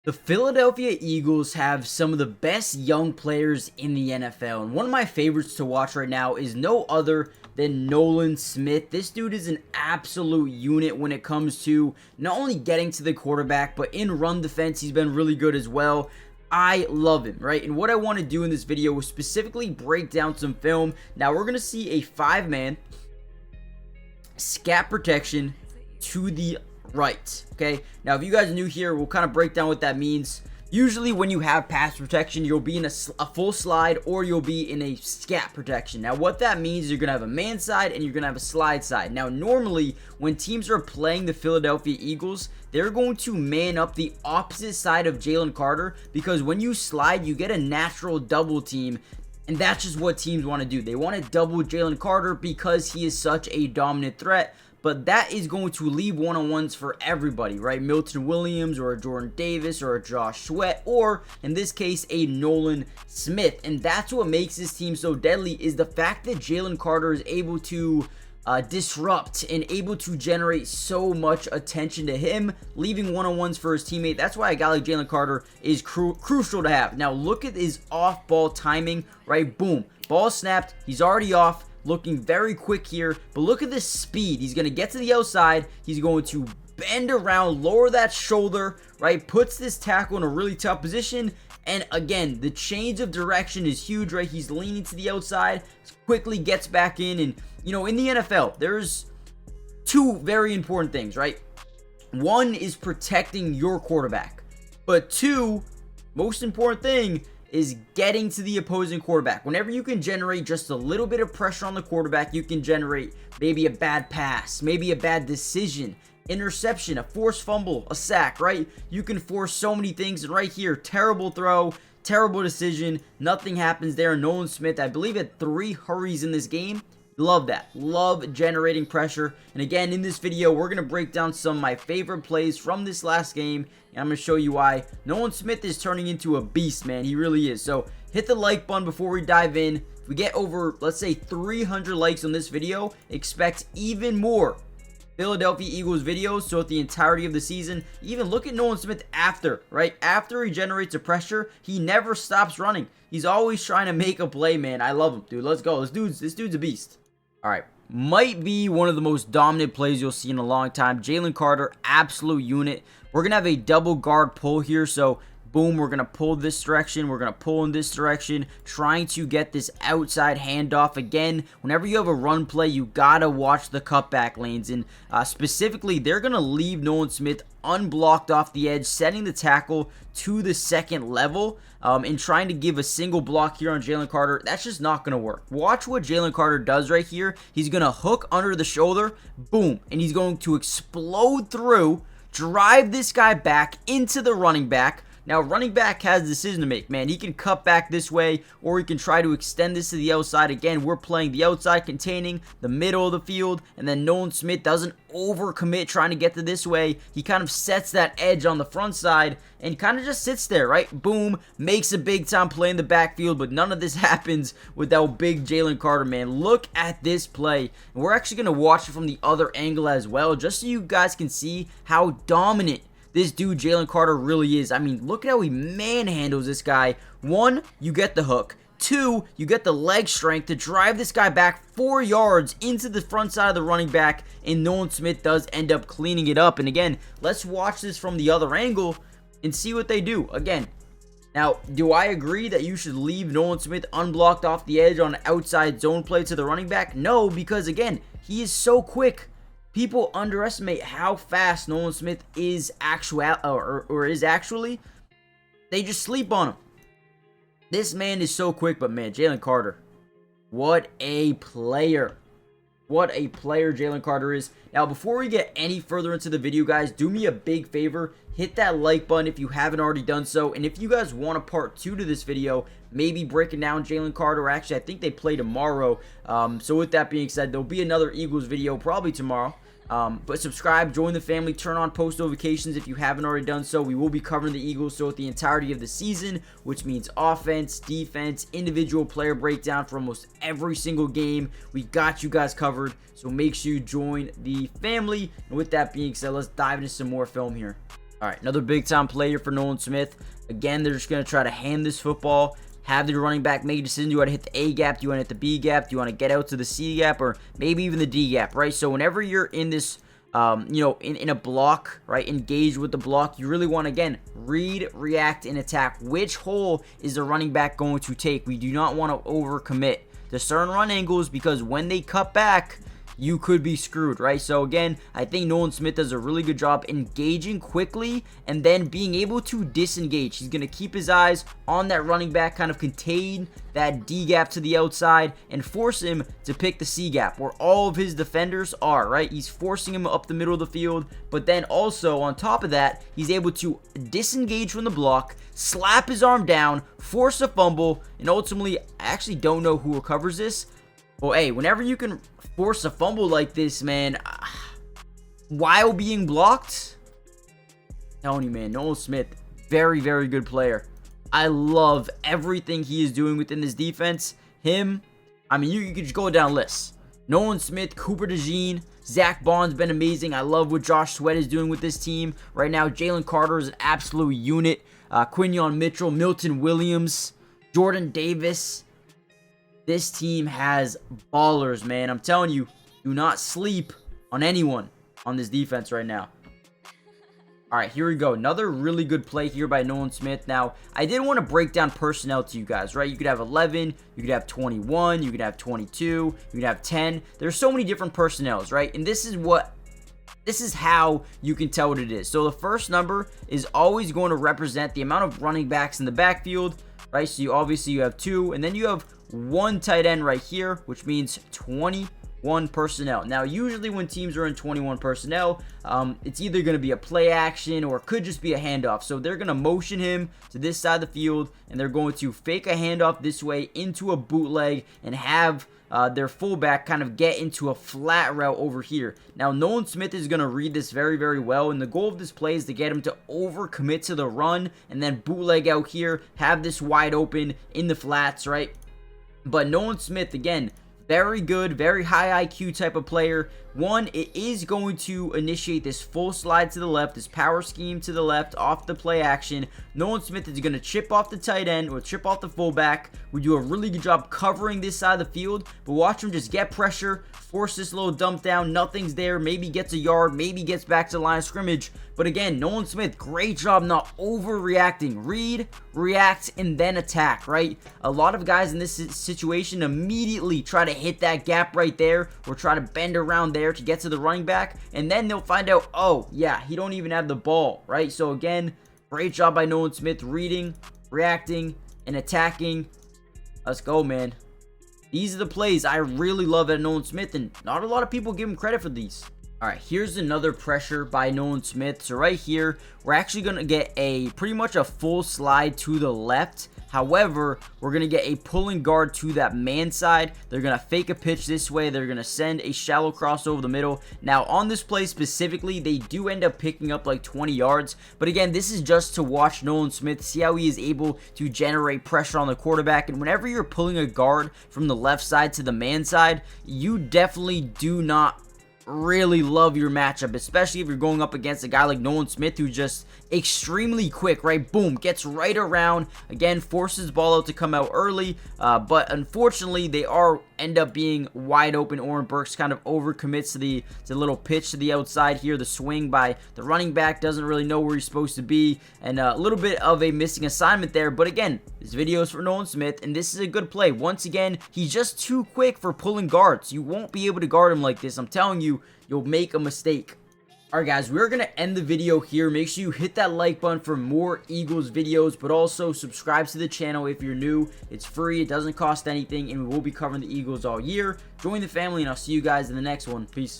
The Philadelphia Eagles have some of the best young players in the NFL, and one of my favorites to watch right now is no other than Nolan Smith. This dude is an absolute unit when it comes to not only getting to the quarterback, but in run defense, he's been really good as well. I love him, right? And what I want to do in this video is specifically break down some film. Now, we're going to see a 5-man scat protection to the right. Okay, now if you guys are new here, we'll kind of break down what that means. Usually when you have pass protection, you'll be in a full slide or you'll be in a scat protection. Now what that means is you're going to have a man side and you're going to have a slide side. Now normally when teams are playing the Philadelphia Eagles, they're going to man up the opposite side of Jalen Carter, because when you slide, you get a natural double team. And that's just what teams want to do. They want to double Jalen Carter because he is such a dominant threat. But that is going to leave one-on-ones for everybody, right? Milton Williams or a Jordan Davis or a Josh Sweat, or in this case, a Nolan Smith. And that's what makes this team so deadly, is the fact that Jalen Carter is able to disrupt and able to generate so much attention to him, leaving one-on-ones for his teammate. That's why a guy like Jalen Carter is crucial to have. Now look at his off-ball timing, right? Boom, ball snapped, he's already off. Looking very quick here, but look at this speed. He's going to get to the outside. He's going to bend around, lower that shoulder, right? Puts this tackle in a really tough position. And again, the change of direction is huge, right? He's leaning to the outside, quickly gets back in. And, you know, in the NFL, there's two very important things, right? One is protecting your quarterback. But two, most important thing, is getting to the opposing quarterback. Whenever you can generate just a little bit of pressure on the quarterback, you can generate maybe a bad pass, maybe a bad decision, interception, a forced fumble, a sack, right? You can force so many things. And right here, terrible throw, terrible decision, nothing happens there. Nolan Smith, I believe, had 3 hurries in this game. Love that. Love generating pressure. And again, in this video, we're going to break down some of my favorite plays from this last game. And I'm going to show you why Nolan Smith is turning into a beast, man. He really is. So hit the like button before we dive in. If we get over, let's say, 300 likes on this video, expect even more Philadelphia Eagles videos throughout the entirety of the season. Even look at Nolan Smith after, right? After he generates a pressure, he never stops running. He's always trying to make a play, man. I love him, dude. Let's go. This dude's a beast. All right, might be one of the most dominant plays you'll see in a long time. Jalen Carter, absolute unit. We're going to have a double guard pull here, so boom, we're going to pull this direction. We're going to pull in this direction, trying to get this outside handoff. Again, whenever you have a run play, you got to watch the cutback lanes. And specifically, they're going to leave Nolan Smith unblocked off the edge, setting the tackle to the second level, and trying to give a single block here on Jalen Carter. That's just not going to work. Watch what Jalen Carter does right here. He's going to hook under the shoulder, boom, and he's going to explode through, drive this guy back into the running back. Now, running back has a decision to make, man. He can cut back this way, or he can try to extend this to the outside. Again, we're playing the outside containing the middle of the field, and then Nolan Smith doesn't overcommit trying to get to this way. He kind of sets that edge on the front side and kind of just sits there, right? Boom, makes a big-time play in the backfield, but none of this happens without big Jalen Carter, man. Look at this play. And we're actually going to watch it from the other angle as well, just so you guys can see how dominant this dude Jalen Carter really is. I mean, look at how he manhandles this guy. 1, you get the hook. 2, you get the leg strength to drive this guy back 4 yards into the front side of the running back, and Nolan Smith does end up cleaning it up. And again, let's watch this from the other angle and see what they do. Again, now, do I agree that you should leave Nolan Smith unblocked off the edge on an outside zone play to the running back? No, because again, he is so quick. People underestimate how fast Nolan Smith is actually. They just sleep on him. This man is so quick, but man, Jalen Carter, what a player. What a player Jalen Carter is. Now, before we get any further into the video, guys, do me a big favor. Hit that like button if you haven't already done so. And if you guys want a part 2 to this video, maybe breaking down Jalen Carter. Actually, I think they play tomorrow. So with that being said, there'll be another Eagles video probably tomorrow. But subscribe, join the family, turn on post notifications if you haven't already done so. We will be covering the Eagles throughout the entirety of the season, which means offense, defense, individual player breakdown for almost every single game. We got you guys covered, so make sure you join the family. And with that being said, let's dive into some more film here. All right, another big time player for Nolan Smith. Again, they're just going to try to hand this football, have the running back make a decision. Do you want to hit the A gap? Do you want to hit the B gap? Do you want to get out to the C gap, or maybe even the D gap, right? So whenever you're in this, in a block, right, engage with the block, you really want to, again, read, react, and attack. Which hole is the running back going to take? We do not want to overcommit to certain run angles, because when they cut back, you could be screwed, right? So again, I think Nolan Smith does a really good job engaging quickly and then being able to disengage. He's going to keep his eyes on that running back, kind of contain that D gap to the outside and force him to pick the C gap where all of his defenders are, right? He's forcing him up the middle of the field, but then also on top of that, he's able to disengage from the block, slap his arm down, force a fumble, and ultimately, I actually don't know who recovers this. Well, hey, whenever you can force a fumble like this, man, while being blocked, I'm telling you, man, Nolan Smith, very, very good player. I love everything he is doing within this defense. Him, I mean, you could just go down lists. Nolan Smith, Cooper DeJean, Zach Bond's been amazing. I love what Josh Sweat is doing with this team right now. Jalen Carter is an absolute unit. Quinyon Mitchell, Milton Williams, Jordan Davis. This team has ballers, man. I'm telling you, do not sleep on anyone on this defense right now. All right, here we go. Another really good play here by Nolan Smith. Now, I did want to break down personnel to you guys, right? You could have 11, you could have 21, you could have 22, you could have 10. There's so many different personnels, right? And this is how you can tell what it is. So the first number is always going to represent the amount of running backs in the backfield, right? So you have 2, and then you have 1 tight end right here, which means 21 personnel. Now, usually when teams are in 21 personnel, it's either going to be a play action or it could just be a handoff. So they're going to motion him to this side of the field, and they're going to fake a handoff this way into a bootleg and have their fullback kind of get into a flat route over here. Now, Nolan Smith is going to read this very, very well, and the goal of this play is to get him to overcommit to the run and then bootleg out here, have this wide open in the flats, right? But Nolan Smith, again, very good, very high IQ type of player. One, it is going to initiate this full slide to the left, this power scheme to the left off the play action. Nolan Smith is going to chip off the tight end or chip off the fullback. We do a really good job covering this side of the field, but watch him just get pressure, force this little dump down. Nothing's there. Maybe gets a yard, maybe gets back to the line of scrimmage. But again, Nolan Smith, great job not overreacting. Read, react, and then attack, right? A lot of guys in this situation immediately try to hit that gap right there or try to bend around there to get to the running back, and then they'll find out, oh yeah, he don't even have the ball, right? So again, great job by Nolan Smith reading, reacting, and attacking. Let's go, man. These are the plays I really love at Nolan Smith, and not a lot of people give him credit for these. All right, here's another pressure by Nolan Smith. So right here, we're actually going to get pretty much a full slide to the left. However, we're going to get a pulling guard to that man side. They're going to fake a pitch this way. They're going to send a shallow cross over the middle. Now, on this play specifically, they do end up picking up like 20 yards. But again, this is just to watch Nolan Smith, see how he is able to generate pressure on the quarterback. And whenever you're pulling a guard from the left side to the man side, you definitely do not really love your matchup, especially if you're going up against a guy like Nolan Smith who's just extremely quick, right? Boom, gets right around, again, forces ball out to come out early, but unfortunately they end up being wide open. Oren Burks kind of overcommits to the little pitch to the outside here. The swing by the running back doesn't really know where he's supposed to be, and a little bit of a missing assignment there. But again, this video is for Nolan Smith, and this is a good play. Once again, he's just too quick for pulling guards. You won't be able to guard him like this. I'm telling you, you'll make a mistake. Alright guys, we're going to end the video here. Make sure you hit that like button for more Eagles videos, but also subscribe to the channel if you're new. It's free, it doesn't cost anything, and we will be covering the Eagles all year. Join the family, and I'll see you guys in the next one. Peace.